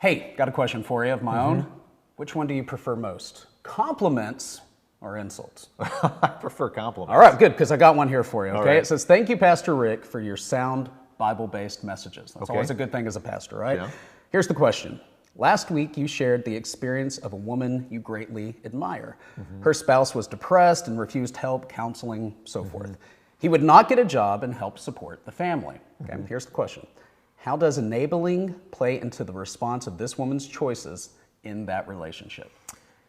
Hey, got a question for you of my own. Which one do you prefer most? Compliments or insults? I prefer compliments. All right, good, because I got one here for you, okay? right. It says, thank you, Pastor Rick, for your sound Bible-based messages. That's Okay. always a good thing as a pastor, right? Yeah. Here's the question. Last week, you shared the experience of a woman you greatly admire. Her spouse was depressed and refused help, counseling, so forth. He would not get a job and help support the family. Okay, here's the question. How does enabling play into the response of this woman's choices in that relationship?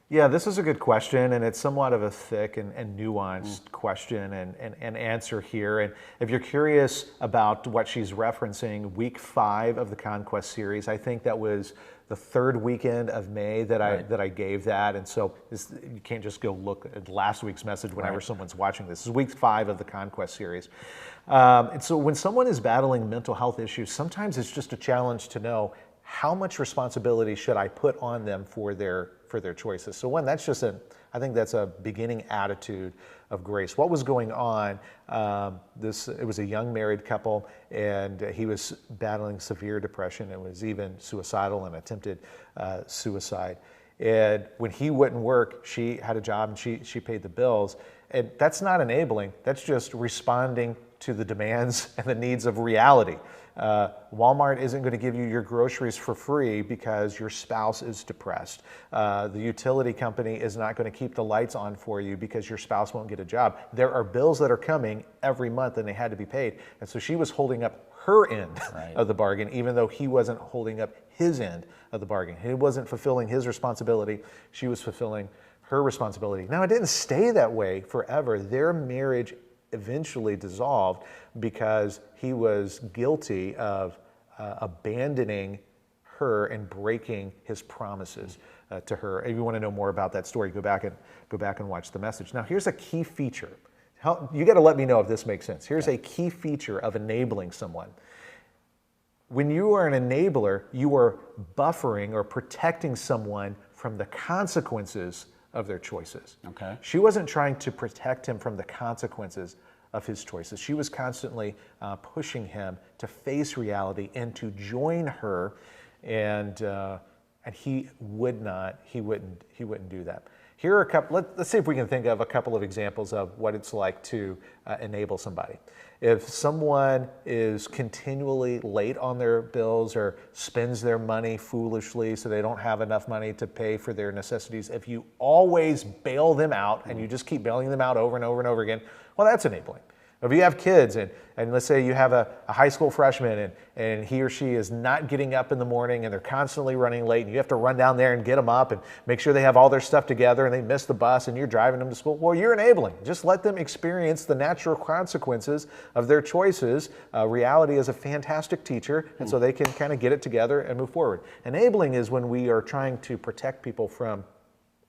Yeah, this is a good question, and it's somewhat of a thick and nuanced question and answer here. And if you're curious about what she's referencing, week 5 of the Conquest series, I think that was the third weekend of May that I gave that. And so you can't just go look at last week's message whenever someone's watching this. This is week 5 of the Conquest series. And so when someone is battling mental health issues, sometimes it's just a challenge to know how much responsibility should I put on them for their choices. So I think that's a beginning attitude of grace. What was going on? It was a young married couple, and he was battling severe depression and was even suicidal and attempted suicide. And when he wouldn't work, she had a job and she paid the bills. And that's not enabling. That's just responding to the demands and the needs of reality. Walmart isn't going to give you your groceries for free because your spouse is depressed. The utility company is not going to keep the lights on for you because your spouse won't get a job. There are bills that are coming every month and they had to be paid. And so she was holding up her end of the bargain, even though he wasn't holding up his end of the bargain. He wasn't fulfilling his responsibility. She was fulfilling her responsibility. Now, it didn't stay that way forever. Their marriage eventually dissolved because he was guilty of abandoning her and breaking his promises to her. If you want to know more about that story, go back and watch the message. Now, here's a key feature. You got to let me know if this makes sense. Here's a key feature of enabling someone. When you are an enabler, you are buffering or protecting someone from the consequences of their choices. Okay. She wasn't trying to protect him from the consequences of his choices. She was constantly pushing him to face reality and to join her, and he wouldn't do that. Here are a couple. Let's see if we can think of a couple of examples of what it's like to enable somebody. If someone is continually late on their bills or spends their money foolishly so they don't have enough money to pay for their necessities, if you always bail them out and you just keep bailing them out over and over and over again, well, that's enabling. If you have kids and let's say you have a high school freshman and he or she is not getting up in the morning and they're constantly running late and you have to run down there and get them up and make sure they have all their stuff together and they miss the bus and you're driving them to school, well, you're enabling. Just let them experience the natural consequences of their choices. Reality is a fantastic teacher, and so they can kind of get it together and move forward. Enabling is when we are trying to protect people from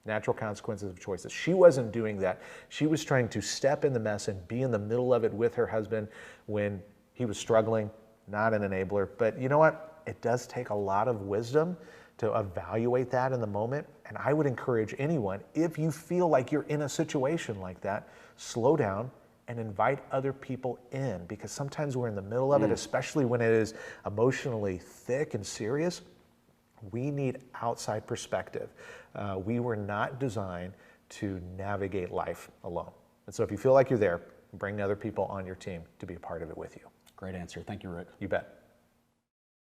natural consequences of choices. She wasn't doing that. She was trying to step in the mess and be in the middle of it with her husband when he was struggling, not an enabler. But you know what? It does take a lot of wisdom to evaluate that in the moment. And I would encourage anyone, if you feel like you're in a situation like that, slow down and invite other people in, because sometimes we're in the middle of it, especially when it is emotionally thick and serious. We need outside perspective. We were not designed to navigate life alone. And so if you feel like you're there, bring other people on your team to be a part of it with you. Great answer. Thank you, Rick. You bet.